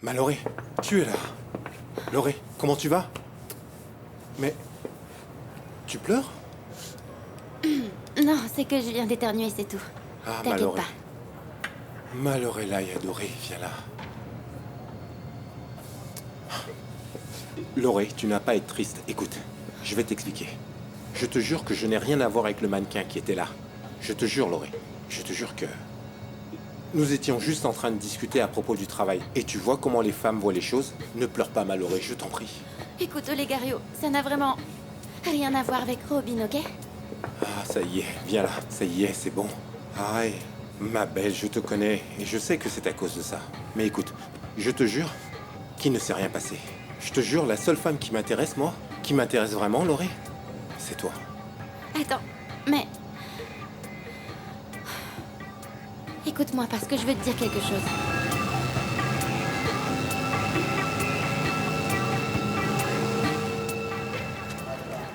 Maloré, tu es là. Loré, comment tu vas? Mais... tu pleures? Non, c'est que je viens d'éternuer, c'est tout. Ah, T'inquiète Maloré. pas. Maloré là et adoré, viens là. Loré, tu n'as pas à être triste. Écoute, je vais t'expliquer. Je te jure que je n'ai rien à voir avec le mannequin qui était là. Je te jure, Loré. Je te jure que... nous étions juste en train de discuter à propos du travail. Et tu vois comment les femmes voient les choses? Ne pleure pas, Maloré, je t'en prie. Écoute, Olegario, ça n'a vraiment rien à voir avec Robin, ok? Ah, ça y est, viens là. Ça y est, c'est bon. Aïe, ma belle, je te connais. Et je sais que c'est à cause de ça. Mais écoute, je te jure qu'il ne s'est rien passé. Je te jure, la seule femme qui m'intéresse, moi, qui m'intéresse vraiment, Loré, c'est toi. Attends, mais... écoute-moi parce que je veux te dire quelque chose.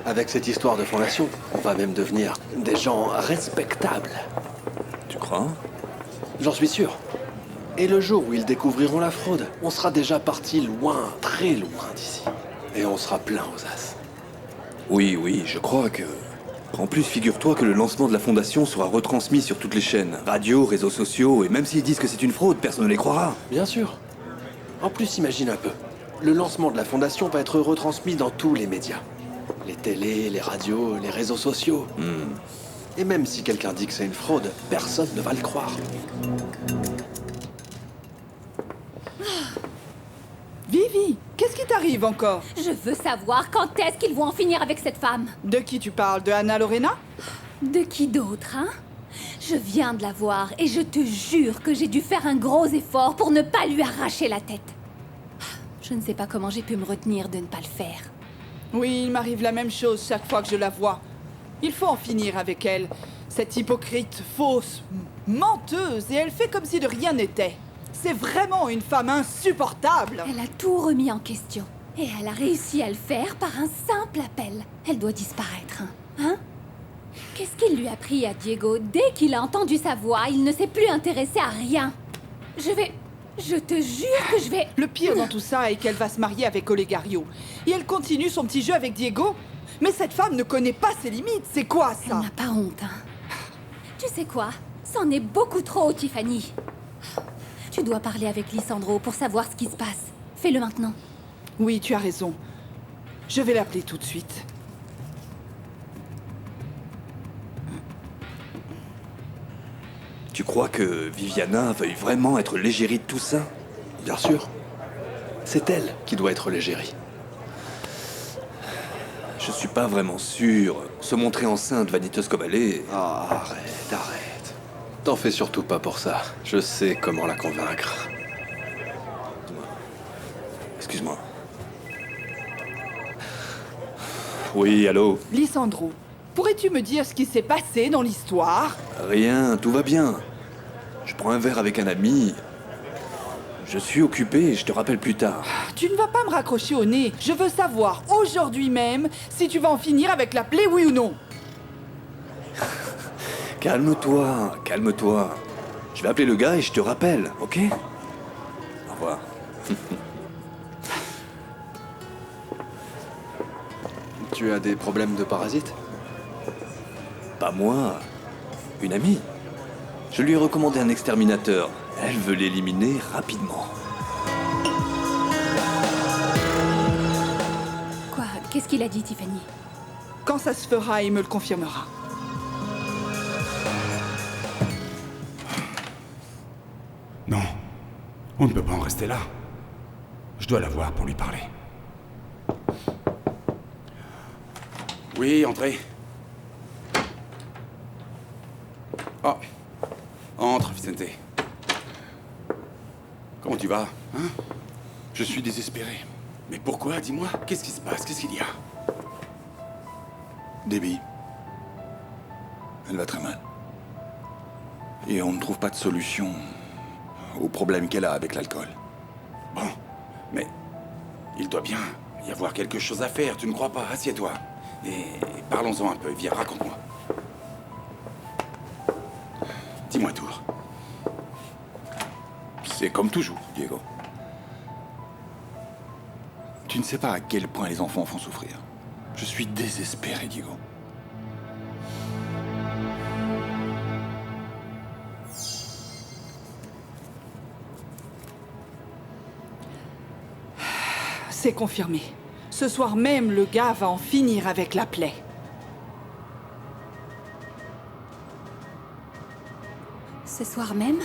Avec cette histoire de fondation, on va même devenir des gens respectables. Tu crois? J'en suis sûr. Et le jour où ils découvriront la fraude, on sera déjà parti loin, très loin d'ici. Et on sera plein aux as. Oui, je crois que... En plus, figure-toi que le lancement de la fondation sera retransmis sur toutes les chaînes. Radio, réseaux sociaux, et même s'ils disent que c'est une fraude, personne ne les croira. Bien sûr. En plus, imagine un peu. Le lancement de la fondation va être retransmis dans tous les médias. Les télés, les radios, les réseaux sociaux. Et même si quelqu'un dit que c'est une fraude, personne ne va le croire. Vivi, qu'est-ce qui t'arrive encore? Je veux savoir quand est-ce qu'ils vont en finir avec cette femme. De qui tu parles? De Anna Lorena? De qui d'autre, hein? Je viens de la voir et je te jure que j'ai dû faire un gros effort pour ne pas lui arracher la tête. Je ne sais pas comment j'ai pu me retenir de ne pas le faire. Oui, il m'arrive la même chose chaque fois que je la vois. Il faut en finir avec elle. Cette hypocrite, fausse, menteuse, et elle fait comme si de rien n'était. C'est vraiment une femme insupportable. Elle a tout remis en question. Et elle a réussi à le faire par un simple appel. Elle doit disparaître, hein? Qu'est-ce qu'il lui a pris à Diego? Dès qu'il a entendu sa voix, il ne s'est plus intéressé à rien. Je te jure que je vais... Le pire dans tout ça est qu'elle va se marier avec Olegario. Et elle continue son petit jeu avec Diego. Mais cette femme ne connaît pas ses limites. C'est quoi, ça? Elle n'a pas honte, hein? Tu sais quoi? C'en est beaucoup trop, Tiffany. Tu dois parler avec Lisandro pour savoir ce qui se passe. Fais-le maintenant. Oui, tu as raison. Je vais l'appeler tout de suite. Tu crois que Viviana veuille vraiment être l'égérie de tout ça? Bien sûr. C'est elle qui doit être l'égérie. Je suis pas vraiment sûr. Se montrer enceinte vaniteuse comme elle est... Ah, arrête. T'en fais surtout pas pour ça. Je sais comment la convaincre. Excuse-moi. Oui, allô? Lisandro, pourrais-tu me dire ce qui s'est passé dans l'histoire? Rien, tout va bien. Je prends un verre avec un ami. Je suis occupé, je te rappelle plus tard. Tu ne vas pas me raccrocher au nez. Je veux savoir, aujourd'hui même, si tu vas en finir avec la plaie, oui ou non. Calme-toi, calme-toi. Je vais appeler le gars et je te rappelle, ok? Au revoir. Tu as des problèmes de parasites? Pas moi. Une amie. Je lui ai recommandé un exterminateur. Elle veut l'éliminer rapidement. Quoi? Qu'est-ce qu'il a dit, Tiffany? Quand ça se fera, il me le confirmera. Non, on ne peut pas en rester là. Je dois la voir pour lui parler. Oui, entrez. Oh. Entre, Vicente. Comment tu vas, hein? Je suis désespéré. Mais pourquoi, dis-moi? Qu'est-ce qui se passe? Qu'est-ce qu'il y a? Debbie. Elle va très mal. Et on ne trouve pas de solution au problème qu'elle a avec l'alcool. Bon, mais il doit bien y avoir quelque chose à faire, tu ne crois pas? Assieds-toi. Et parlons-en un peu. Viens, raconte-moi. Dis-moi tout. C'est comme toujours, Diego. Tu ne sais pas à quel point les enfants font souffrir. Je suis désespéré, Diego. C'est confirmé. Ce soir même, le gars va en finir avec la plaie. Ce soir même?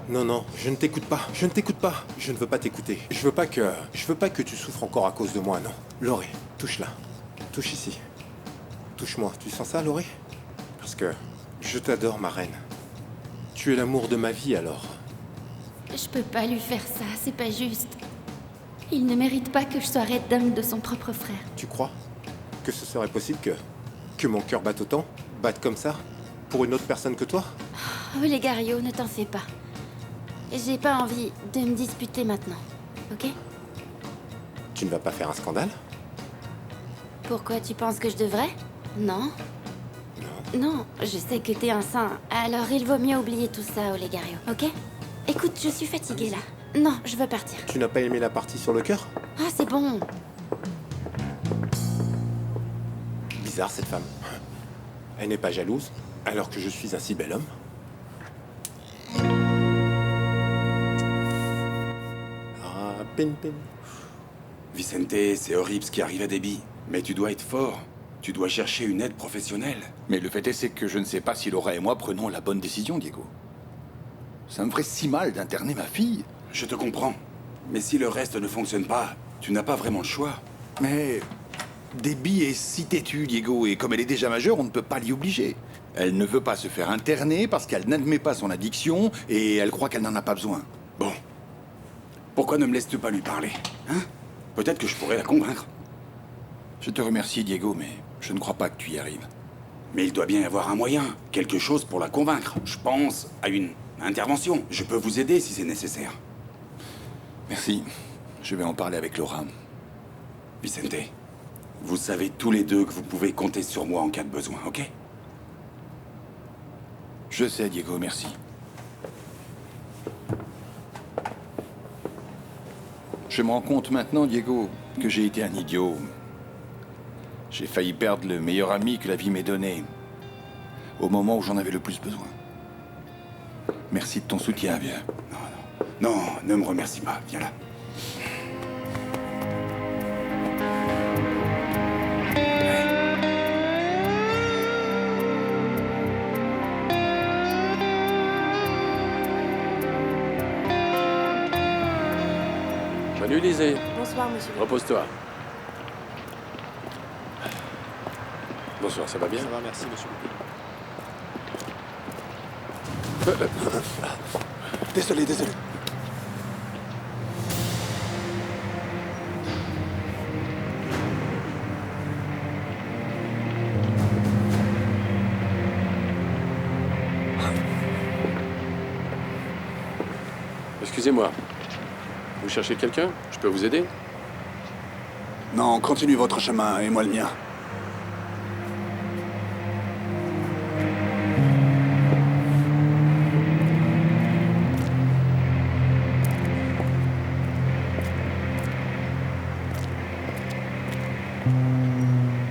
Non, non, je ne t'écoute pas. Je ne t'écoute pas. Je ne veux pas t'écouter. Je veux pas que tu souffres encore à cause de moi, non. Laurie, touche là. Touche ici. Touche-moi. Tu sens ça, Laurie? Parce que je t'adore, ma reine. Tu es l'amour de ma vie, alors. Je peux pas lui faire ça, c'est pas juste. Il ne mérite pas que je sois red dame de son propre frère. Tu crois que ce serait possible que mon cœur batte autant? Batte comme ça? Pour une autre personne que toi? Oh, les Gario, ne t'en fais pas. J'ai pas envie de me disputer maintenant, ok? Tu ne vas pas faire un scandale? Pourquoi tu penses que je devrais? Non. Non, je sais que t'es un saint, alors il vaut mieux oublier tout ça, Olegario, ok? Écoute, je suis fatiguée là. Non, je veux partir. Tu n'as pas aimé la partie sur le cœur? Ah, c'est bon. Bizarre, cette femme. Elle n'est pas jalouse, alors que je suis un si bel homme. Ah, pin. Vicente, c'est horrible ce qui arrive à Debbie. Mais tu dois être fort. Tu dois chercher une aide professionnelle. Mais le fait est, c'est que je ne sais pas si Laura et moi prenons la bonne décision, Diego. Ça me ferait si mal d'interner ma fille. Je te comprends. Mais si le reste ne fonctionne pas, tu n'as pas vraiment le choix. Mais Debbie est si têtue, Diego, et comme elle est déjà majeure, on ne peut pas l'y obliger. Elle ne veut pas se faire interner parce qu'elle n'admet pas son addiction et elle croit qu'elle n'en a pas besoin. Bon. Pourquoi ne me laisses-tu pas lui parler, hein? Peut-être que je pourrais la convaincre. Je te remercie, Diego, mais je ne crois pas que tu y arrives. Mais il doit bien y avoir un moyen, quelque chose pour la convaincre. Je pense à une intervention. Je peux vous aider si c'est nécessaire. Merci. Je vais en parler avec Laura. Vicente, vous savez tous les deux que vous pouvez compter sur moi en cas de besoin, ok? Je sais, Diego, merci. Je me rends compte maintenant, Diego, que j'ai été un idiot. J'ai failli perdre le meilleur ami que la vie m'ait donné, au moment où j'en avais le plus besoin. Merci de ton soutien, vieux. Non, ne me remercie pas. Viens là. Bonne nuit, Lisée. Bonsoir, monsieur. Repose-toi. Bonsoir, ça va bien? Ça va, merci, monsieur. Désolé. Excusez-moi. Vous cherchez quelqu'un? Je peux vous aider? Non, continuez votre chemin et moi le mien.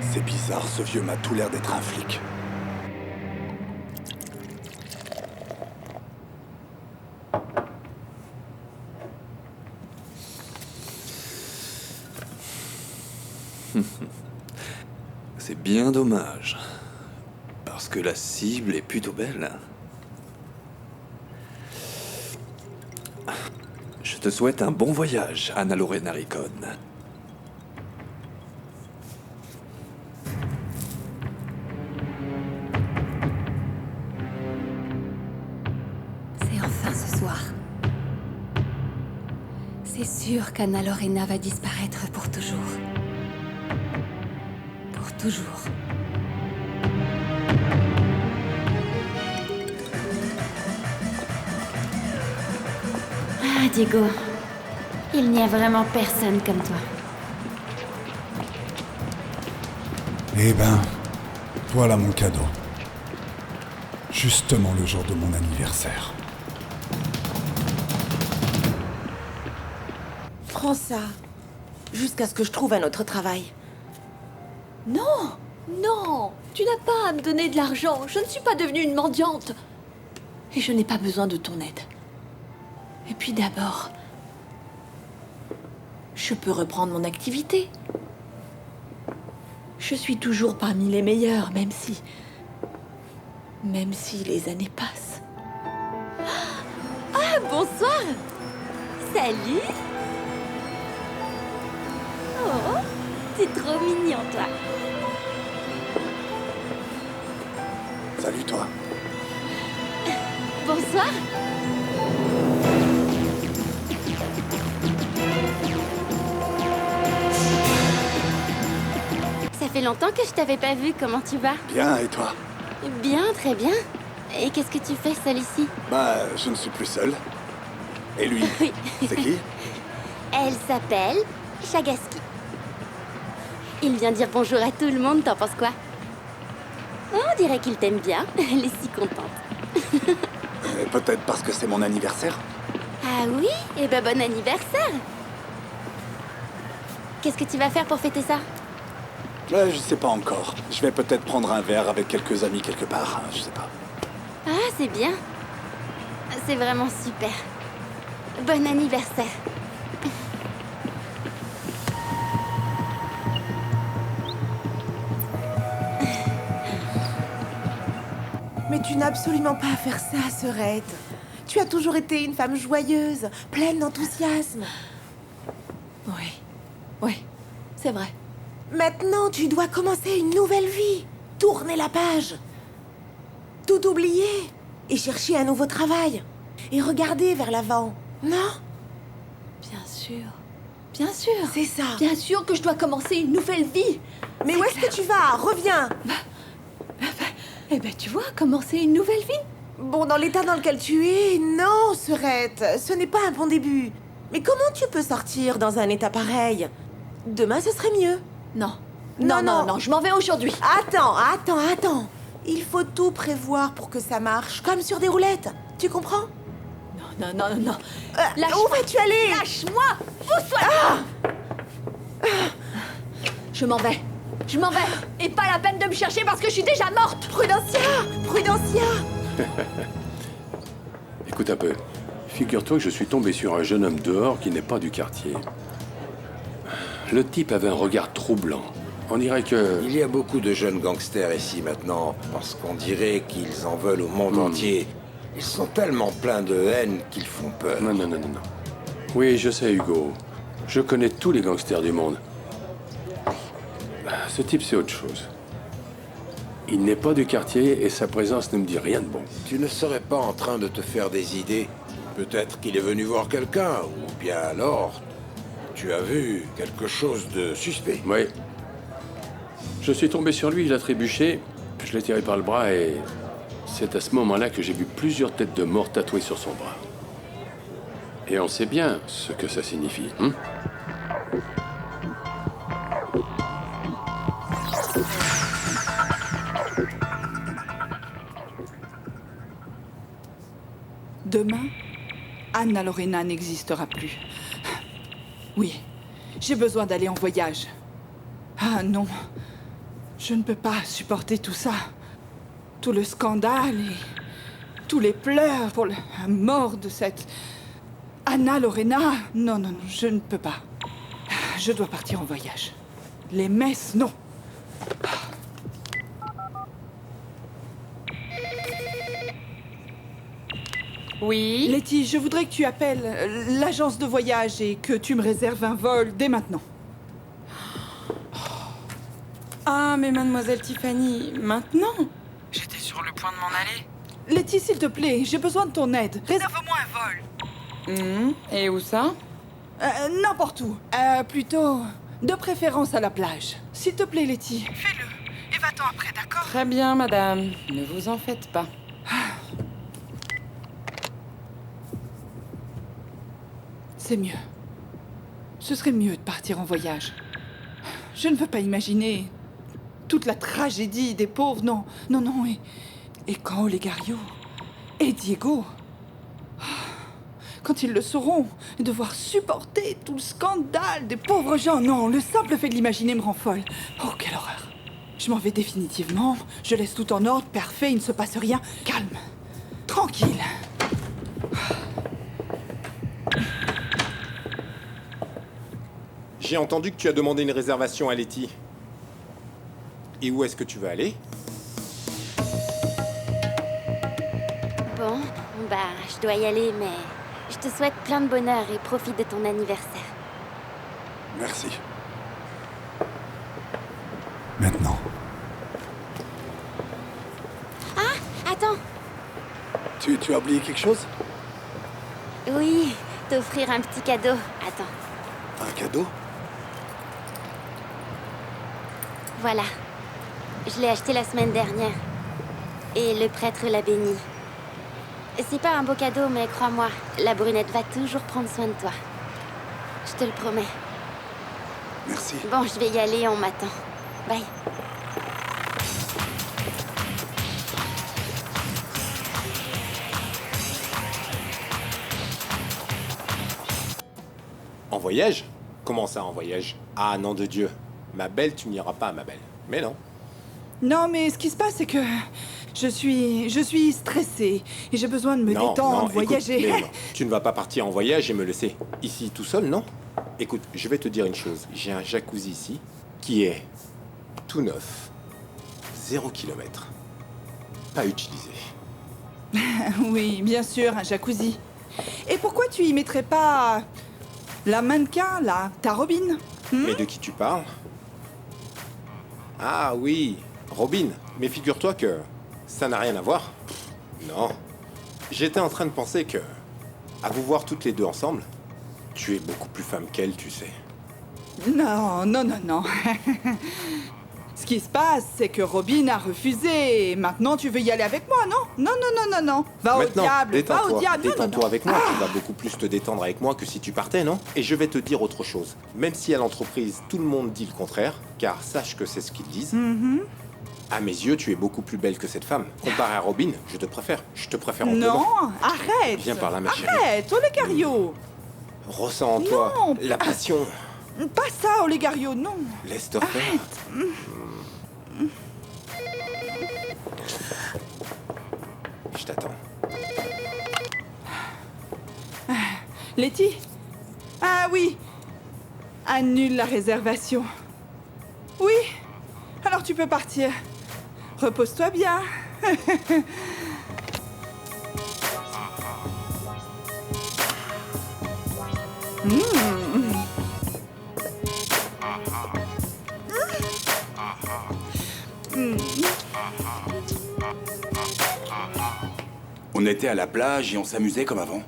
C'est bizarre, ce vieux m'a tout l'air d'être un flic. C'est bien dommage. Parce que la cible est plutôt belle. Je te souhaite un bon voyage, Anna Lorena Ricon. C'est enfin ce soir. C'est sûr qu'Anna Lorena va disparaître pour toujours. Pour toujours. Ah, Diego. Il n'y a vraiment personne comme toi. Eh ben, voilà mon cadeau. Justement le jour de mon anniversaire. Prends ça. Jusqu'à ce que je trouve un autre travail. Non, non, tu n'as pas à me donner de l'argent. Je ne suis pas devenue une mendiante. Et je n'ai pas besoin de ton aide. Et puis d'abord, je peux reprendre mon activité. Je suis toujours parmi les meilleurs, même si les années passent. Ah, bonsoir. Salut. Oh, t'es trop mignon, toi. Salut, toi. Bonsoir. Ça fait longtemps que je t'avais pas vu. Comment tu vas? Bien, et toi? Bien, très bien. Et qu'est-ce que tu fais seul ici? Bah, je ne suis plus seul. Et lui? Oui. C'est qui? Elle s'appelle Chagaski. Il vient dire bonjour à tout le monde, t'en penses quoi? Oh, on dirait qu'il t'aime bien. Elle est si contente. Peut-être parce que c'est mon anniversaire. Ah oui? Eh ben bon anniversaire! Qu'est-ce que tu vas faire pour fêter ça? Je sais pas encore. Je vais peut-être prendre un verre avec quelques amis quelque part. Je sais pas. Ah, c'est bien. C'est vraiment super. Bon anniversaire. Mais tu n'as absolument pas à faire ça, Serette. Tu as toujours été une femme joyeuse, pleine d'enthousiasme. Oui, c'est vrai. Maintenant, tu dois commencer une nouvelle vie. Tourner la page. Tout oublier. Et chercher un nouveau travail. Et regarder vers l'avant. Non? Bien sûr. Bien sûr. C'est ça. Bien sûr que je dois commencer une nouvelle vie. Mais où est-ce que tu vas? Reviens. Eh ben, tu vois, commencer une nouvelle vie. Bon, dans l'état dans lequel tu es, non, Serette. Ce n'est pas un bon début. Mais comment tu peux sortir dans un état pareil? Demain, ce serait mieux. Non, je m'en vais aujourd'hui. Attends. Il faut tout prévoir pour que ça marche, comme sur des roulettes. Tu comprends? Non. Où vas-tu aller? Lâche-moi. Je m'en vais. Et pas la peine de me chercher parce que je suis déjà morte. Prudencia. Écoute un peu. Figure-toi que je suis tombé sur un jeune homme dehors qui n'est pas du quartier. Le type avait un regard troublant. On dirait que... Il y a beaucoup de jeunes gangsters ici maintenant, parce qu'on dirait qu'ils en veulent au monde entier. Ils sont tellement pleins de haine qu'ils font peur. Non. Oui, je sais, Hugo. Je connais tous les gangsters du monde. Ce type, c'est autre chose. Il n'est pas du quartier et sa présence ne me dit rien de bon. Tu ne serais pas en train de te faire des idées? Peut-être qu'il est venu voir quelqu'un, ou bien alors... Tu as vu quelque chose de suspect? Oui. Je suis tombé sur lui, il a trébuché. Je l'ai tiré par le bras et... C'est à ce moment-là que j'ai vu plusieurs têtes de mort tatouées sur son bras. Et on sait bien ce que ça signifie, hein? Demain, Anna Lorena n'existera plus. Oui, j'ai besoin d'aller en voyage. Ah non, je ne peux pas supporter tout ça. Tout le scandale et tous les pleurs pour la mort de cette Anna Lorena. Non, je ne peux pas. Je dois partir en voyage. Les messes, non. Oui? Letty, je voudrais que tu appelles l'agence de voyage et que tu me réserves un vol dès maintenant. Ah, mais mademoiselle Tiffany, maintenant? J'étais sur le point de m'en aller. Letty, s'il te plaît, j'ai besoin de ton aide. Réserve-moi un vol. Et où ça? N'importe où. Plutôt, de préférence à la plage. S'il te plaît, Letty. Fais-le. Et va-t'en après, d'accord? Très bien, madame. Ne vous en faites pas. C'est mieux. Ce serait mieux de partir en voyage. Je ne veux pas imaginer toute la tragédie des pauvres, non. Et quand Olegario et Diego... quand ils le sauront, devoir supporter tout le scandale des pauvres gens. Non, le simple fait de l'imaginer me rend folle. Oh, quelle horreur. Je m'en vais définitivement. Je laisse tout en ordre, parfait, il ne se passe rien. Calme. Tranquille. J'ai entendu que tu as demandé une réservation à Letty. Et où est-ce que tu veux aller? Bon, bah, je dois y aller, mais je te souhaite plein de bonheur et profite de ton anniversaire. Merci. Maintenant. Ah, attends. Tu as oublié quelque chose? Oui, t'offrir un petit cadeau. Attends. Un cadeau? Voilà. Je l'ai acheté la semaine dernière. Et le prêtre l'a béni. C'est pas un beau cadeau, mais crois-moi, la brunette va toujours prendre soin de toi. Je te le promets. Merci. Bon, je vais y aller, on m'attend. Bye. En voyage? Comment ça, en voyage? Ah, nom de Dieu. Ma belle, tu n'iras pas, ma belle. Mais non. Non, mais ce qui se passe, c'est que je suis stressée et j'ai besoin de me détendre, écoute, voyager. mais non. Tu ne vas pas partir en voyage et me laisser ici tout seul, non? Écoute, je vais te dire une chose. J'ai un jacuzzi ici qui est tout neuf. 0 km. Pas utilisé. Oui, bien sûr, un jacuzzi. Et pourquoi tu y mettrais pas la mannequin, là, ta Robin? Mais de qui tu parles? Ah oui, Robin. Mais figure-toi que ça n'a rien à voir. Non. J'étais en train de penser que, à vous voir toutes les deux ensemble, tu es beaucoup plus femme qu'elle, tu sais. Non, non, non, non. Ce qui se passe, c'est que Robin a refusé. Maintenant, tu veux y aller avec moi, non? Non, non, non, non, non. Va Maintenant, au diable, va détends-toi. au diable. Non, non, Détends-toi non. avec moi. Tu vas beaucoup plus te détendre avec moi que si tu partais, non? Et je vais te dire autre chose. Même si à l'entreprise, tout le monde dit le contraire, car sache que c'est ce qu'ils disent, à mes yeux, tu es beaucoup plus belle que cette femme. Comparé à Robin, je te préfère. Je te préfère en Non, pleurant. arrête. Viens par là, ma chérie. Arrête, Olegario. Ressens en toi Non, la passion. Pas ça, Olegario, non. Laisse-toi faire. Je t'attends. Letty? Ah oui. Annule la réservation. Oui. Alors tu peux partir. Repose-toi bien. On était à la plage et on s'amusait comme avant.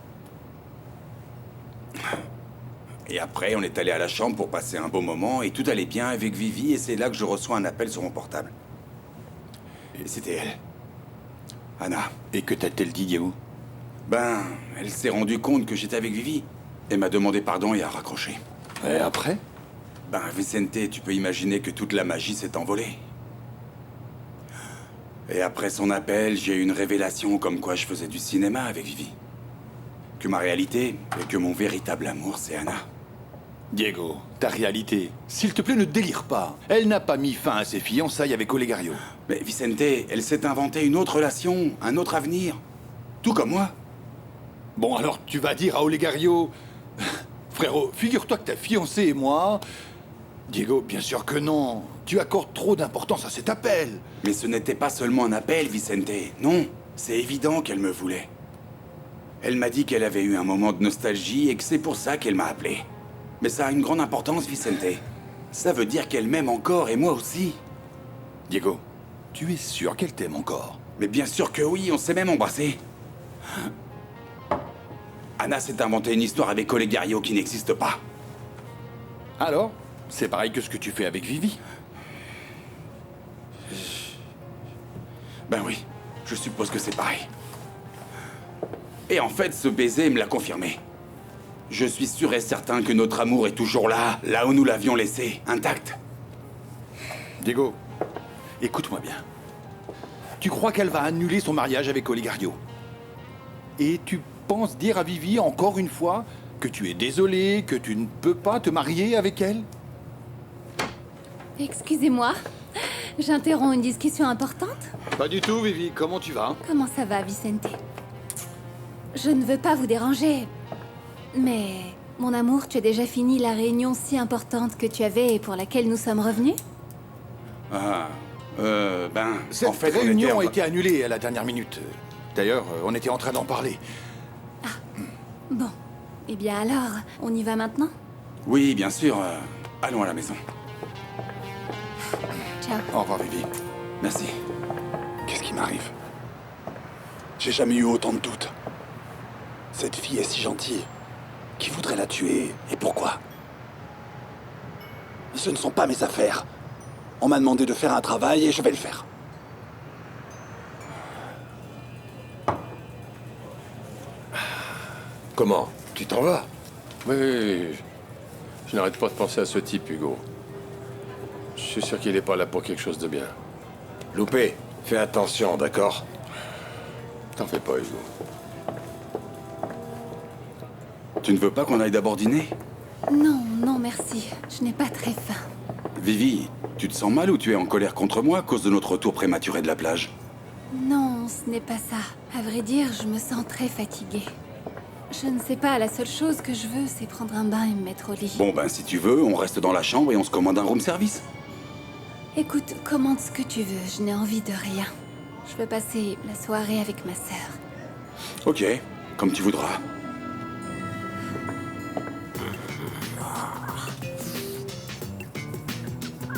Et après, on est allé à la chambre pour passer un beau moment et tout allait bien avec Vivi et c'est là que je reçois un appel sur mon portable. Et c'était elle. Anna. Et que t'a-t-elle dit, Diego? Ben, elle s'est rendue compte que j'étais avec Vivi. Elle m'a demandé pardon et a raccroché. Et après? Ben, Vicente, tu peux imaginer que toute la magie s'est envolée. Et après son appel, j'ai eu une révélation comme quoi je faisais du cinéma avec Vivi. Que ma réalité et que mon véritable amour, c'est Anna. Diego, ta réalité, s'il te plaît, ne délire pas. Elle n'a pas mis fin à ses fiançailles avec Olegario. Mais Vicente, elle s'est inventée une autre relation, un autre avenir. Tout comme moi. Bon, alors tu vas dire à Olegario... Frérot, figure-toi que ta fiancée et moi... Diego, bien sûr que non. Tu accordes trop d'importance à cet appel. Mais ce n'était pas seulement un appel, Vicente. Non, c'est évident qu'elle me voulait. Elle m'a dit qu'elle avait eu un moment de nostalgie et que c'est pour ça qu'elle m'a appelé. Mais ça a une grande importance, Vicente. Ça veut dire qu'elle m'aime encore et moi aussi. Diego, tu es sûr qu'elle t'aime encore? Mais bien sûr que oui, on s'est même embrassé. Anna s'est inventé une histoire avec Olegario qui n'existe pas. Alors, c'est pareil que ce que tu fais avec Vivi? Ben oui, je suppose que c'est pareil. Et en fait, ce baiser me l'a confirmé. Je suis sûr et certain que notre amour est toujours là, là où nous l'avions laissé, intact. Diego, écoute-moi bien. Tu crois qu'elle va annuler son mariage avec Olegario? Et tu penses dire à Vivi encore une fois que tu es désolé, que tu ne peux pas te marier avec elle? Excusez-moi, j'interromps une discussion importante. Pas du tout, Vivi. Comment tu vas? Comment ça va, Vicente? Je ne veux pas vous déranger, mais mon amour, tu as déjà fini la réunion si importante que tu avais et pour laquelle nous sommes revenus? Cette en fait, réunion a été annulée à la dernière minute. D'ailleurs, on était en train d'en parler. Bon. Eh bien alors, on y va maintenant? Oui, bien sûr. Allons à la maison. Ciao. Au revoir, Vivi. Merci. Qu'est-ce qui m'arrive? J'ai jamais eu autant de doutes. Cette fille est si gentille. Qui voudrait la tuer et pourquoi? Ce ne sont pas mes affaires. On m'a demandé de faire un travail et je vais le faire. Comment? Tu t'en vas? Oui. Je n'arrête pas de penser à ce type, Hugo. Je suis sûr qu'il n'est pas là pour quelque chose de bien. Loupé, fais attention, d'accord? T'en fais pas, Hugo. Tu ne veux pas qu'on aille d'abord dîner? Non, non, merci. Je n'ai pas très faim. Vivi, tu te sens mal ou tu es en colère contre moi à cause de notre retour prématuré de la plage? Non, ce n'est pas ça. À vrai dire, je me sens très fatiguée. Je ne sais pas, la seule chose que je veux, c'est prendre un bain et me mettre au lit. Bon, ben si tu veux, on reste dans la chambre et on se commande un room service. Écoute, commande ce que tu veux, je n'ai envie de rien. Je veux passer la soirée avec ma sœur. Ok, comme tu voudras.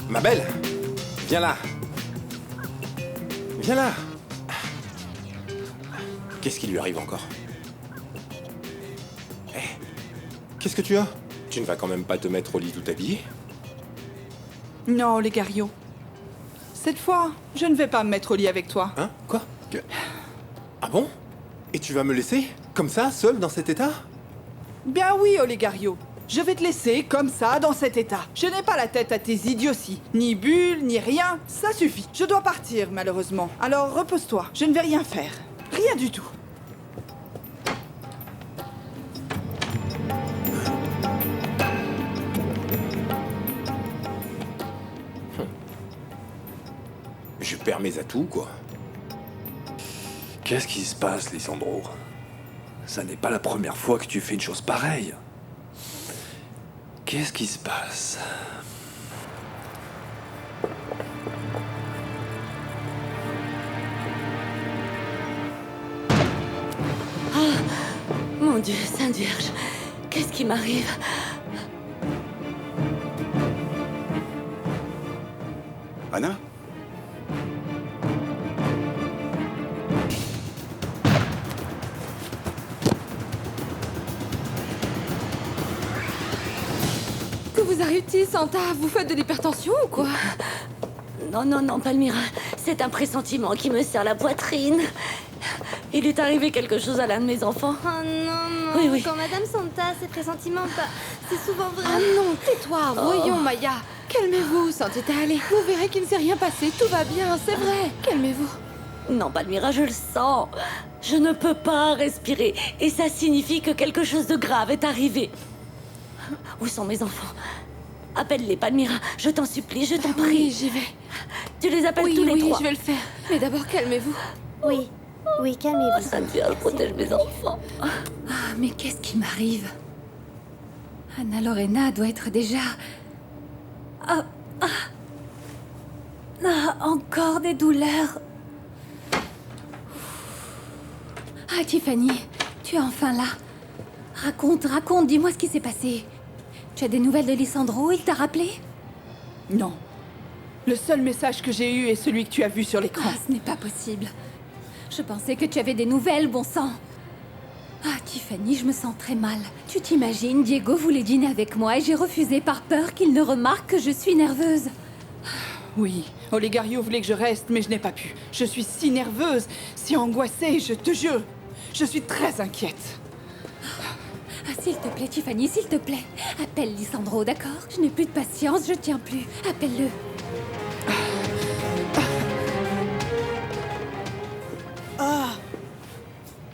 Ma belle, viens là. Viens là. Qu'est-ce qui lui arrive encore? Eh, qu'est-ce que tu as? Tu ne vas quand même pas te mettre au lit tout habillé? Non, Olegario. Cette fois, je ne vais pas me mettre au lit avec toi. Hein? Quoi? Ah bon? Et tu vas me laisser? Comme ça, seul dans cet état? Bien oui, Olegario. Je vais te laisser comme ça, dans cet état. Je n'ai pas la tête à tes idioties. Ni bulle, ni rien. Ça suffit. Je dois partir, malheureusement. Alors repose-toi. Je ne vais rien faire. Rien du tout. Je perds mes atouts, quoi. Qu'est-ce qui se passe, Lisandro? Ça n'est pas la première fois que tu fais une chose pareille. Qu'est-ce qui se passe? Mon Dieu, Sainte Vierge, qu'est-ce qui m'arrive? Anna? Que vous arrive-t-il, Santa? Vous faites de l'hypertension ou quoi? Non, non, non, Palmyra. C'est un pressentiment qui me serre la poitrine. Il est arrivé quelque chose à l'un de mes enfants. Oh non, non. Oui, oui. Quand Madame Santa, ses pressentiments, c'est souvent vrai. Ah non, tais-toi, voyons, Maya. Calmez-vous, Santita, allez. Vous verrez qu'il ne s'est rien passé, tout va bien, c'est vrai. Calmez-vous. Non, Palmyra, je le sens. Je ne peux pas respirer. Et ça signifie que quelque chose de grave est arrivé. Où sont mes enfants? Appelle-les, Palmyra. Je t'en supplie, je t'en prie. Oui, j'y vais. Tu les appelles tous les oui, trois. je vais le faire. Mais d'abord, calmez-vous. Oui, oui, calmez-vous. Sainte Vierge, protège mes enfants. Ah, mais qu'est-ce qui m'arrive? Anna Lorena doit être déjà... encore des douleurs. Ah, Tiffany, tu es enfin là. Raconte, dis-moi ce qui s'est passé. Tu as des nouvelles de Lisandro? Il t'a rappelé? Non. Le seul message que j'ai eu est celui que tu as vu sur l'écran. Ah, ce n'est pas possible. Je pensais que tu avais des nouvelles, bon sang. Ah, Tiffany, je me sens très mal. Tu t'imagines, Diego voulait dîner avec moi et j'ai refusé par peur qu'il ne remarque que je suis nerveuse. Oui, Olegario voulait que je reste, mais je n'ai pas pu. Je suis si nerveuse, si angoissée, je te jure. Je suis très inquiète. Ah, s'il te plaît, Tiffany, s'il te plaît. Appelle Lisandro, d'accord? Je n'ai plus de patience, je tiens plus. Appelle-le.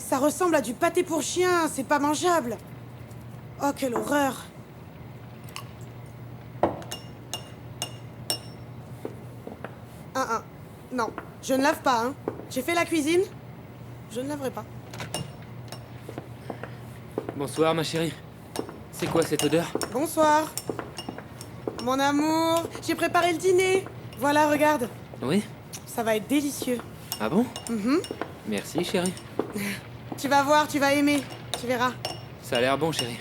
Ça ressemble à du pâté pour chien, c'est pas mangeable. Oh, quelle horreur. Non, je ne lave pas, hein. J'ai fait la cuisine, je ne laverai pas. Bonsoir, ma chérie. C'est quoi cette odeur? Bonsoir. Mon amour, j'ai préparé le dîner. Voilà, regarde. Oui? Ça va être délicieux. Ah bon? Mhm. Merci, chérie. Tu vas voir, tu vas aimer. Tu verras. Ça a l'air bon, chérie.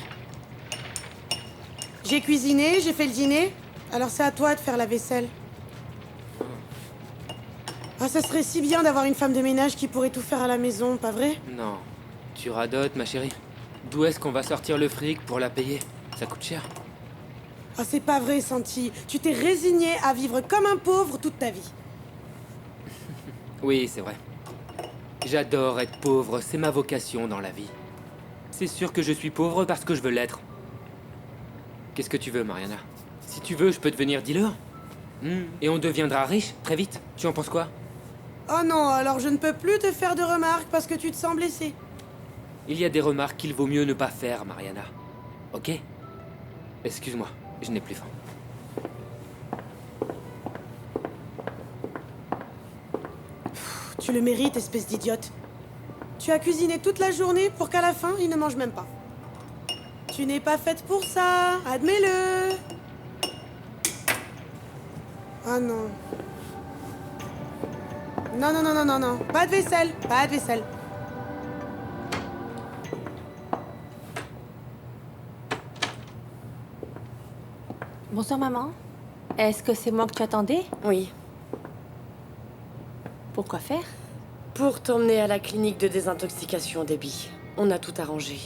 J'ai cuisiné, j'ai fait le dîner. Alors c'est à toi de faire la vaisselle. Ah, ça serait si bien d'avoir une femme de ménage qui pourrait tout faire à la maison, pas vrai? Non. Tu radotes, ma chérie. D'où est-ce qu'on va sortir le fric pour la payer? Ça coûte cher. Ah, c'est pas vrai, Santi. Tu t'es résigné à vivre comme un pauvre toute ta vie. Oui, c'est vrai. J'adore être pauvre, c'est ma vocation dans la vie. C'est sûr que je suis pauvre parce que je veux l'être. Qu'est-ce que tu veux, Mariana? Si tu veux, je peux devenir dealer. Et on deviendra riche, très vite. Tu en penses quoi? Oh non, alors je ne peux plus te faire de remarques parce que tu te sens blessé. Il y a des remarques qu'il vaut mieux ne pas faire, Mariana. Ok? Excuse-moi, je n'ai plus faim. Tu le mérites, espèce d'idiote. Tu as cuisiné toute la journée pour qu'à la fin, il ne mange même pas. Tu n'es pas faite pour ça, admets-le. Ah non. Non, non, non, non, non, non. Pas de vaisselle, pas de vaisselle. Bonsoir, maman. Est-ce que c'est moi que tu attendais? Oui. Pourquoi faire? Pour t'emmener à la clinique de désintoxication, Debbie. On a tout arrangé.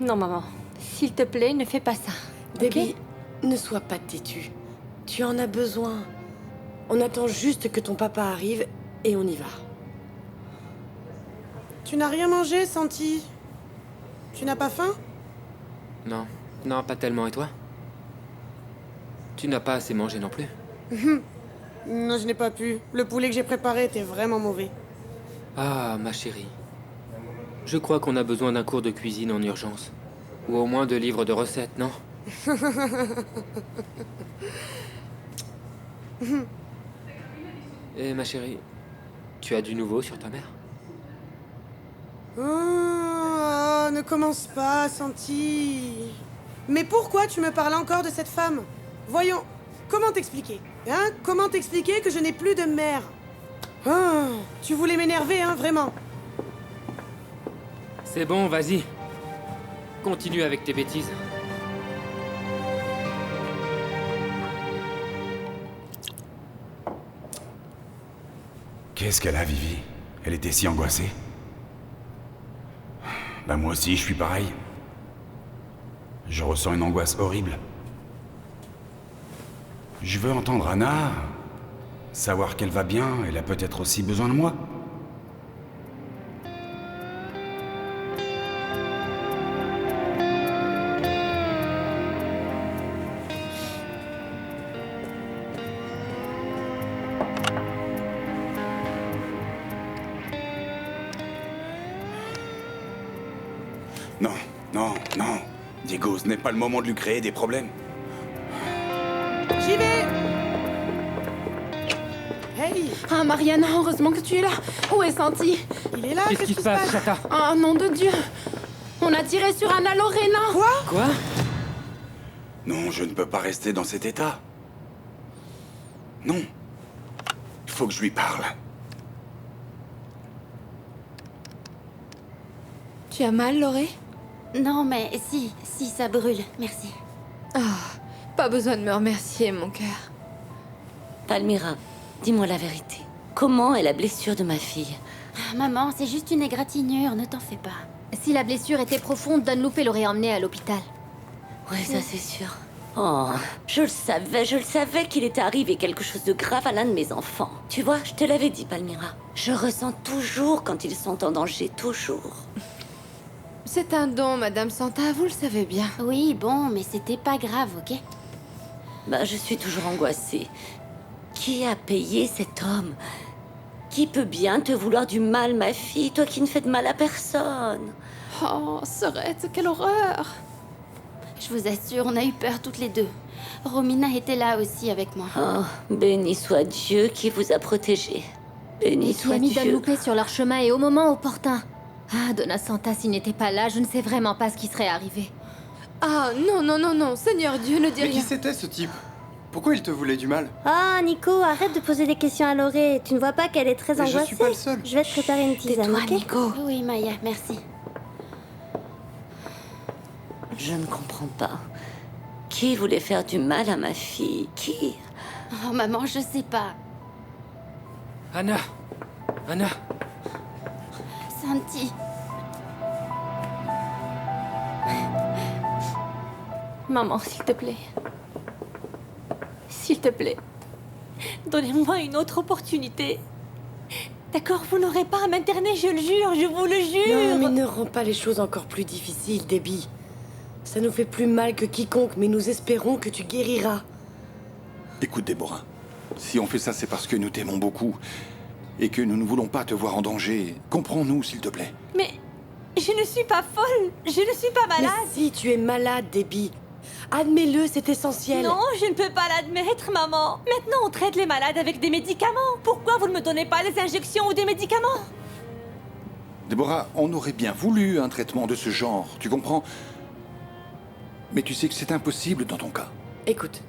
Non, maman. S'il te plaît, ne fais pas ça. Debbie, ne sois pas têtue. Tu en as besoin. On attend juste que ton papa arrive et on y va. Tu n'as rien mangé, Santi? Tu n'as pas faim? Non, non, pas tellement. Et toi? Tu n'as pas assez mangé non plus? Non, je n'ai pas pu. Le poulet que j'ai préparé était vraiment mauvais. Ah, ma chérie. Je crois qu'on a besoin d'un cours de cuisine en urgence. Ou au moins de livres de recettes, non? Et ma chérie, tu as du nouveau sur ta mère? Oh, ne commence pas, Santi. Mais pourquoi tu me parles encore de cette femme? Voyons, comment t'expliquer? Hein? Comment t'expliquer que je n'ai plus de mère? Oh, tu voulais m'énerver, hein, vraiment? C'est bon, vas-y. Continue avec tes bêtises. Qu'est-ce qu'elle a, Vivi? Elle était si angoissée. Bah moi aussi, je suis pareil. Je ressens une angoisse horrible. Je veux entendre Anna, savoir qu'elle va bien, elle a peut-être aussi besoin de moi. Non, non, non. Diego, ce n'est pas le moment de lui créer des problèmes. J'y vais! Hey! Ah, Mariana, heureusement que tu es là. Où est Santi? Il est là, Qu'est-ce qui se passe, Chata? Oh, nom de Dieu! On a tiré sur Anna Lorena! Quoi? Non, je ne peux pas rester dans cet état. Non. Il faut que je lui parle. Tu as mal, Loré? Non, mais si, ça brûle. Merci. Ah, pas besoin de me remercier, mon cœur. Palmyra, dis-moi la vérité. Comment est la blessure de ma fille? Ah, maman, c'est juste une égratignure, ne t'en fais pas. Si la blessure était profonde, Dunloopé l'aurait emmenée à l'hôpital. Oui, ça c'est sûr. Oh, je le savais qu'il était arrivé quelque chose de grave à l'un de mes enfants. Tu vois, je te l'avais dit, Palmyra. Je ressens toujours quand ils sont en danger, toujours. C'est un don, Madame Santa, vous le savez bien. Oui, bon, mais c'était pas grave, ok? Bah, je suis toujours angoissée. Qui a payé cet homme? Qui peut bien te vouloir du mal, ma fille, toi qui ne fais de mal à personne? Oh, Sorette, quelle horreur! Je vous assure, on a eu peur toutes les deux. Romina était là aussi avec moi. Oh, béni soit Dieu qui vous a protégés. Béni Tu soit as mis Dieu. Daloupe sur leur chemin et au moment opportun. Ah, Donna Santa, s'il n'était pas là, je ne sais vraiment pas ce qui serait arrivé. Ah, non, non, non, non, Seigneur Dieu, ne dis Mais qui rien. c'était ce type? Pourquoi il te voulait du mal? Ah, Nico, arrête de poser des questions à Laurée. Tu ne vois pas qu'elle est très Mais je angoissée? suis pas le seul. Je vais te préparer une tisane, Tais-toi, ok? Nico. Oui, Maya, merci. Je ne comprends pas. Qui voulait faire du mal à ma fille? Qui? Oh, maman, je sais pas. Anna! Anna! Santi. Maman, s'il te plaît. S'il te plaît. Donnez-moi une autre opportunité. D'accord, vous n'aurez pas à m'interner, je le jure, je vous le jure. Non, mais ne rends pas les choses encore plus difficiles, Debbie. Ça nous fait plus mal que quiconque, mais nous espérons que tu guériras. Écoute, Déborah, si on fait ça, c'est parce que nous t'aimons beaucoup et que nous ne voulons pas te voir en danger. Comprends-nous, s'il te plaît. Mais je ne suis pas folle, je ne suis pas malade. Mais si, tu es malade, Debbie. Admets-le, c'est essentiel. Non, je ne peux pas l'admettre, maman. Maintenant, on traite les malades avec des médicaments. Pourquoi vous ne me donnez pas les injections ou des médicaments? Déborah, on aurait bien voulu un traitement de ce genre, tu comprends? Mais tu sais que c'est impossible dans ton cas. Écoute,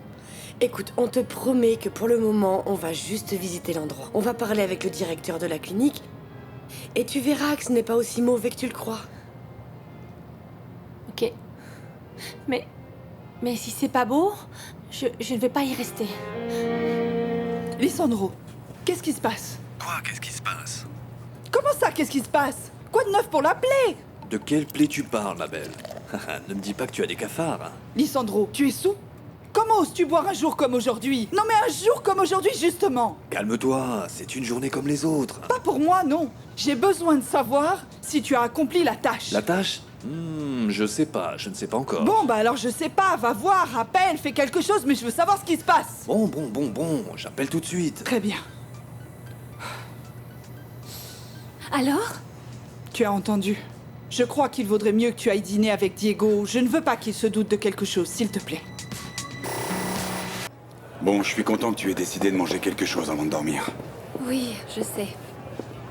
on te promet que pour le moment, on va juste visiter l'endroit. On va parler avec le directeur de la clinique. Et tu verras que ce n'est pas aussi mauvais que tu le crois. Ok. Mais si c'est pas beau, je ne vais pas y rester. Lissandro, qu'est-ce qui se passe? Quoi? Qu'est-ce qui se passe? Comment ça, qu'est-ce qui se passe? Quoi de neuf pour la plaie? De quelle plaie tu parles, ma belle? Ne me dis pas que tu as des cafards. Hein. Lissandro, tu es sous? Comment oses-tu boire un jour comme aujourd'hui? Non mais un jour comme aujourd'hui, justement! Calme-toi, c'est une journée comme les autres. Pas pour moi, non. J'ai besoin de savoir si tu as accompli la tâche. La tâche? Je sais pas, je ne sais pas encore. Bon, bah alors je sais pas, va voir, appelle, fais quelque chose, mais je veux savoir ce qui se passe. Bon, j'appelle tout de suite. Très bien. Alors? Tu as entendu. Je crois qu'il vaudrait mieux que tu ailles dîner avec Diego. Je ne veux pas qu'il se doute de quelque chose, s'il te plaît. Bon, je suis content que tu aies décidé de manger quelque chose avant de dormir. Oui, je sais.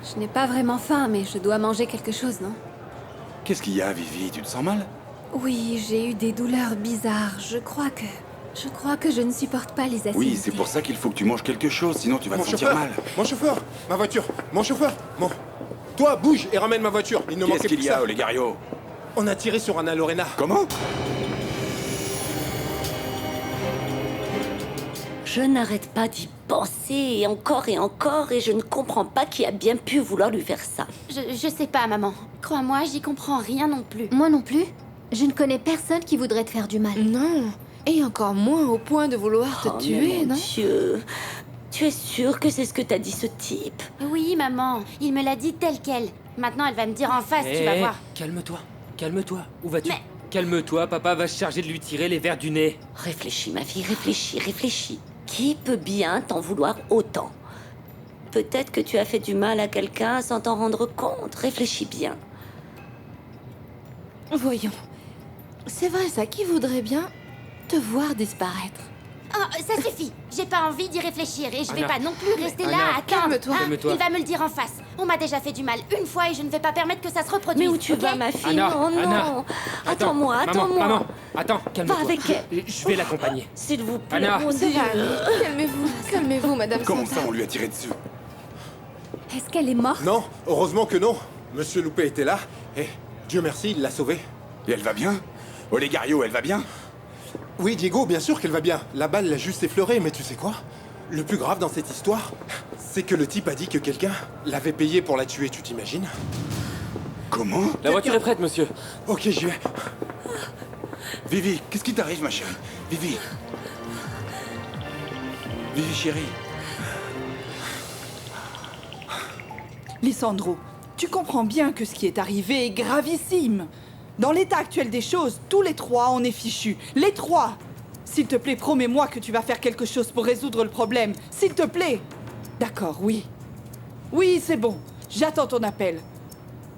Je n'ai pas vraiment faim, mais je dois manger quelque chose, non? Qu'est-ce qu'il y a, Vivi? Tu te sens mal? Oui, j'ai eu des douleurs bizarres. Je crois que je ne supporte pas les acidités. Oui, c'est pour ça qu'il faut que tu manges quelque chose, sinon tu vas te sentir mal. Mon chauffeur, ma voiture, mon chauffeur, mon... Toi, bouge et ramène ma voiture. Il ne manquait Qu'est-ce plus qu'il y que a, ça. Olegario? On a tiré sur Anna Lorena. Comment? Je n'arrête pas d'y penser et encore, et je ne comprends pas qui a bien pu vouloir lui faire ça. Je sais pas, maman. Crois-moi, j'y comprends rien non plus. Moi non plus. Je ne connais personne qui voudrait te faire du mal. Non. Et encore moins au point de vouloir te tuer, non? Dieu. Tu es sûre que c'est ce que t'a dit ce type? Oui, maman. Il me l'a dit tel quel. Maintenant, elle va me dire en face, tu vas voir. Calme-toi, calme-toi. Où vas-tu? Mais- Calme-toi, papa va se charger de lui tirer les vers du nez. Réfléchis, ma fille, réfléchis. Qui peut bien t'en vouloir autant? Peut-être que tu as fait du mal à quelqu'un sans t'en rendre compte. Réfléchis bien. Voyons. C'est vrai ça, qui voudrait bien te voir disparaître? Oh, ça suffit. J'ai pas envie d'y réfléchir et je vais Anna. pas non plus rester Anna. là à attendre. Calme-toi. hein. Calme-toi. Il va me le dire en face. On m'a déjà fait du mal une fois et je ne vais pas permettre que ça se reproduise. Mais où tu ok? vas, ma fille? Anna, Non, non. Anna. Attends-moi. Maman, attends, calme-toi. Va avec elle. Je vais l'accompagner. S'il vous plaît, Anna. mon Ça Dieu. va aller. Calmez-vous, madame Comment Santa. ça, on lui a tiré dessus? Est-ce qu'elle est morte? Non, heureusement que non. Monsieur Loupé était là et Dieu merci, il l'a sauvée. Et elle va bien? Olegario, elle va bien? Oui, Diego, bien sûr qu'elle va bien. La balle l'a juste effleurée, mais tu sais quoi? Le plus grave dans cette histoire, c'est que le type a dit que quelqu'un l'avait payé pour la tuer, tu t'imagines? Comment? La voiture est prête, monsieur. Ok, j'y vais. Vivi, qu'est-ce qui t'arrive, ma chérie? Vivi. Vivi, chérie. Lissandro, tu comprends bien que ce qui est arrivé est gravissime. Dans l'état actuel des choses, tous les trois, on est fichus. Les trois! S'il te plaît, promets-moi que tu vas faire quelque chose pour résoudre le problème. S'il te plaît! D'accord, oui. Oui, c'est bon. J'attends ton appel.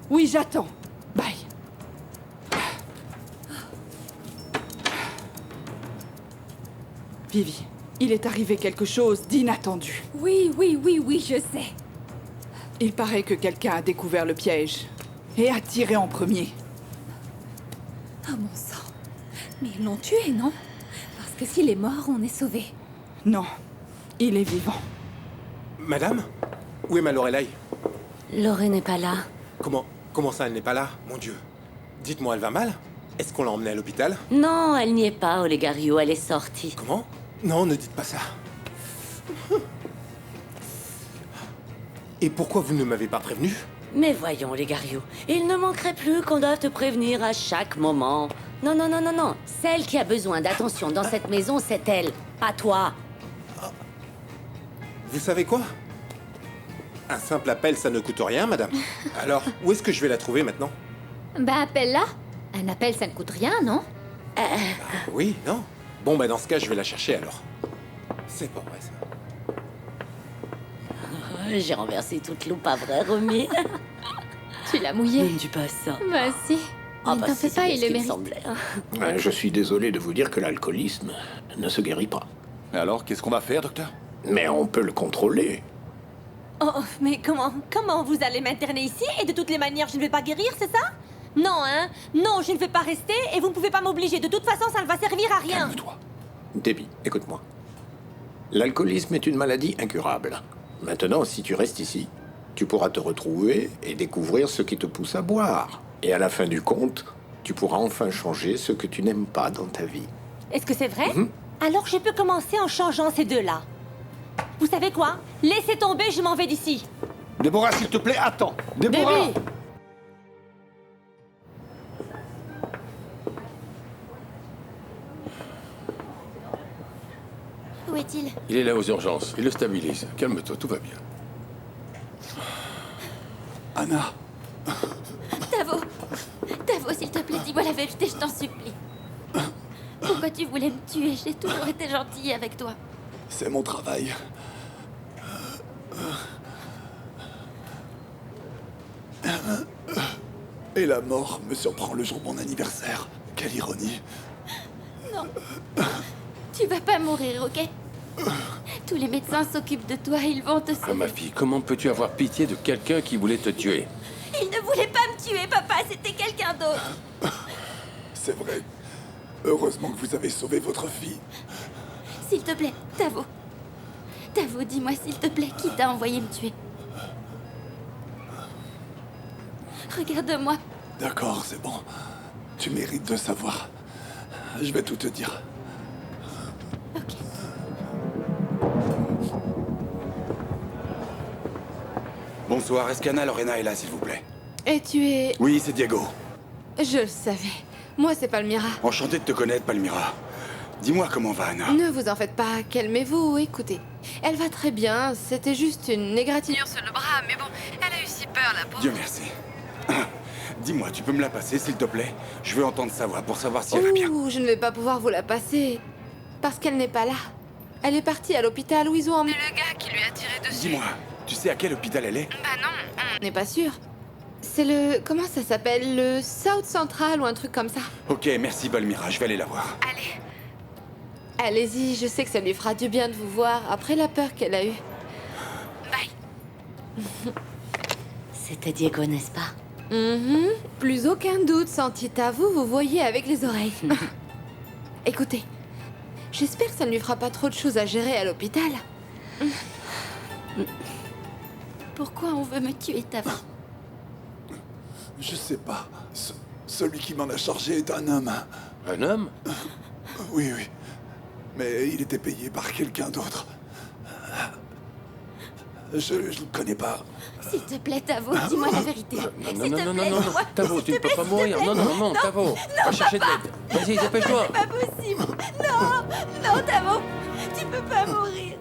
Oui, j'attends. Bye. Vivi, il est arrivé quelque chose d'inattendu. Oui, je sais. Il paraît que quelqu'un a découvert le piège et a tiré en premier. Oh mon sang. Mais ils l'ont tué, non? Parce que s'il est mort, on est sauvé. Non, il est vivant. Madame? Où est ma Lorelai? Loré n'est pas là. Comment ça, elle n'est pas là? Mon Dieu. Dites-moi, elle va mal? Est-ce qu'on l'a emmenée à l'hôpital? Non, elle n'y est pas, Olegario, elle est sortie. Comment? Non, ne dites pas ça. Et pourquoi vous ne m'avez pas prévenu? Mais voyons, Olegario, il ne manquerait plus qu'on doive te prévenir à chaque moment. Non, non, non, non, non. Celle qui a besoin d'attention dans cette maison, c'est elle, pas toi. Vous savez quoi? Un simple appel, ça ne coûte rien, madame. Alors, où est-ce que je vais la trouver maintenant? Bah, appelle-la. Un appel, ça ne coûte rien, non? Oui, non? Bon, bah dans ce cas, je vais la chercher alors. C'est pas vrai, ça. J'ai renversé toute l'eau, pas vrai, Romy? Tu l'as mouillé. Ne me dis pas ça. Bah si. Ah Mais bah t'en si, fais pas, c'est il ce le qui me mérite. semblait. Je suis désolé de vous dire que l'alcoolisme ne se guérit pas. Alors, qu'est-ce qu'on va faire, docteur? Mais on peut le contrôler. Oh, mais comment vous allez m'interner ici et de toutes les manières je ne vais pas guérir, c'est ça? Non, hein? Non, je ne vais pas rester et vous ne pouvez pas m'obliger. De toute façon, ça ne va servir à rien. Calme-toi. Debbie, écoute-moi. L'alcoolisme est une maladie incurable. Maintenant, si tu restes ici, tu pourras te retrouver et découvrir ce qui te pousse à boire. Et à la fin du compte, tu pourras enfin changer ce que tu n'aimes pas dans ta vie. Est-ce que c'est vrai? Alors je peux commencer en changeant ces deux-là. Vous savez quoi? Laissez tomber, je m'en vais d'ici. Déborah, s'il te plaît, attends. Déborah! Debbie! Où est-il? Il est là aux urgences. Il le stabilise. Calme-toi, tout va bien. Anna. Tavo, s'il te plaît, dis-moi la vérité, je t'en supplie. Pourquoi tu voulais me tuer? J'ai toujours été gentille avec toi. C'est mon travail. Et la mort me surprend le jour de mon anniversaire. Quelle ironie. Non. Tu vas pas mourir, ok? Tous les médecins s'occupent de toi, ils vont te Ah, sauver. ma fille, comment peux-tu avoir pitié de quelqu'un qui voulait te tuer? Il ne voulait pas me tuer, papa, c'était quelqu'un d'autre. C'est vrai. Heureusement que vous avez sauvé votre fille. S'il te plaît, Tavo. Tavo, dis-moi s'il te plaît, qui t'a envoyé me tuer? Regarde-moi. D'accord, c'est bon. Tu mérites de savoir. Je vais tout te dire. Bonsoir, est-ce qu'Anna Lorena est là, s'il vous plaît? Et tu es... Oui, c'est Diego. Je le savais. Moi, c'est Palmyra. Enchanté de te connaître, Palmyra. Dis-moi comment va Anna? Ne vous en faites pas, calmez-vous, écoutez. Elle va très bien, c'était juste une égratignure sur le bras, mais bon, elle a eu si peur, la pauvre. Dieu merci. Dis-moi, tu peux me la passer, s'il te plaît? Je veux entendre sa voix pour savoir si elle va bien. Ouh, je ne vais pas pouvoir vous la passer. Parce qu'elle n'est pas là. Elle est partie à l'hôpital où ils ont emmené le gars qui lui a tiré dessus. Dis-moi, tu sais à quel hôpital elle est? Bah non, on n'est pas sûr. C'est le... comment ça s'appelle? Le South Central ou un truc comme ça. Ok, merci Palmyra, je vais aller la voir. Allez. Allez-y, je sais que ça lui fera du bien de vous voir après la peur qu'elle a eue. Bye. C'était Diego, n'est-ce pas? Plus aucun doute, senti à vous, vous voyez avec les oreilles. Écoutez, j'espère que ça ne lui fera pas trop de choses à gérer à l'hôpital. Pourquoi on veut me tuer, Tavo? Je sais pas. Celui qui m'en a chargé est un homme. Un homme? Oui, oui. Mais il était payé par quelqu'un d'autre. Je le connais pas. S'il te plaît, Tavo, dis-moi la vérité. Non, non, non, non, non, Tavo, tu ne peux pas mourir. Non, non, non, Tavo, va chercher de l'aide. Vas-y, dépêche-toi. C'est pas possible. Non, non, Tavo, tu peux pas mourir.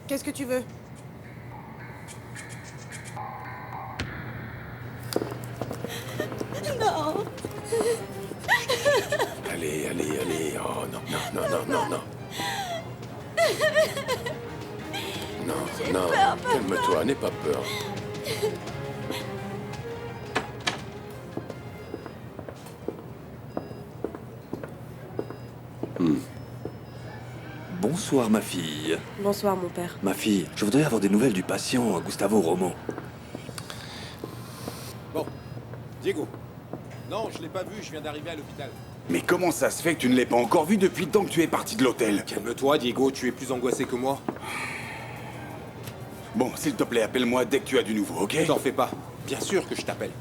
Qu'est-ce que tu veux? allez, allez. Oh non, non, non, non, non, non. Non, non, calme-toi, n'aie pas peur. Bonsoir, ma fille. Bonsoir, mon père. Ma fille, je voudrais avoir des nouvelles du patient, Gustavo Romo. Bon, Diego. Non, je l'ai pas vu, je viens d'arriver à l'hôpital. Mais comment ça se fait que tu ne l'aies pas encore vu depuis le temps que tu es parti de l'hôtel? Calme-toi, Diego, tu es plus angoissé que moi. Bon, s'il te plaît, appelle-moi dès que tu as du nouveau, ok? T'en fais pas. Bien sûr que je t'appelle.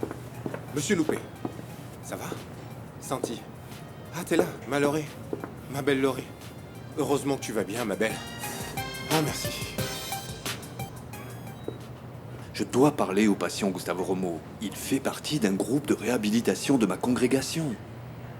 Monsieur Loupé. Ça va? Santi. Ah, t'es là, ma Lorée. Ma belle Lorée. Heureusement que tu vas bien, ma belle. Ah, merci. Je dois parler au patient Gustavo Romo. Il fait partie d'un groupe de réhabilitation de ma congrégation.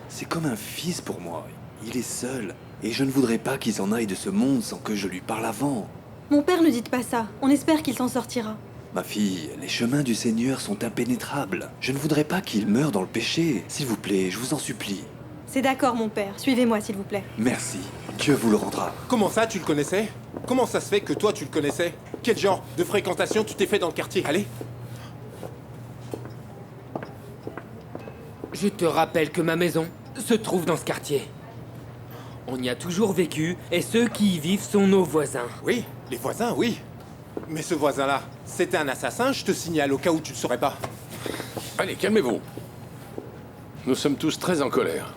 C'est comme un fils pour moi. Il est seul. Et je ne voudrais pas qu'il s'en aille de ce monde sans que je lui parle avant. Mon père, ne dites pas ça. On espère qu'il s'en sortira. Ma fille, les chemins du Seigneur sont impénétrables. Je ne voudrais pas qu'il meure dans le péché. S'il vous plaît, je vous en supplie. C'est d'accord, mon père. Suivez-moi, s'il vous plaît. Merci. Dieu vous le rendra. Comment ça, tu le connaissais? Comment ça se fait que toi, tu le connaissais? Quel genre de fréquentation tu t'es fait dans le quartier? Allez. Je te rappelle que ma maison se trouve dans ce quartier. On y a toujours vécu, et ceux qui y vivent sont nos voisins. Oui, les voisins, oui. Mais ce voisin-là, c'était un assassin, je te signale, au cas où tu ne saurais pas. Allez, calmez-vous. Nous sommes tous très en colère.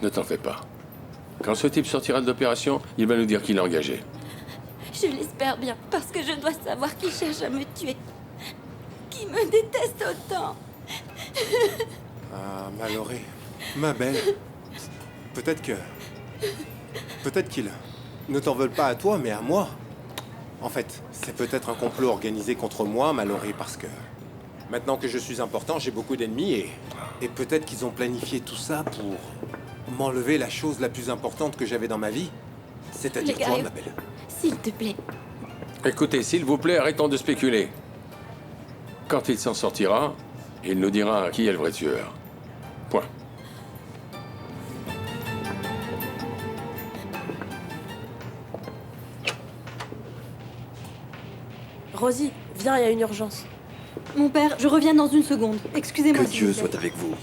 Ne t'en fais pas. Quand ce type sortira de l'opération, il va nous dire qu'il est engagé. Je l'espère bien, parce que je dois savoir qui cherche à me tuer. Qui me déteste autant. Ah, ma Lorée, ma belle. Peut-être qu'ils ne t'en veulent pas à toi, mais à moi. En fait, c'est peut-être un complot organisé contre moi, ma Lorée, parce que maintenant que je suis important, j'ai beaucoup d'ennemis et peut-être qu'ils ont planifié tout ça pour m'enlever la chose la plus importante que j'avais dans ma vie, c'est-à-dire toi, ma belle. S'il te plaît. Écoutez, s'il vous plaît, arrêtons de spéculer. Quand il s'en sortira, il nous dira qui est le vrai tueur. Point. Rosie, viens, il y a une urgence. Mon père, je reviens dans une seconde. Excusez-moi. Que Dieu soit avec vous.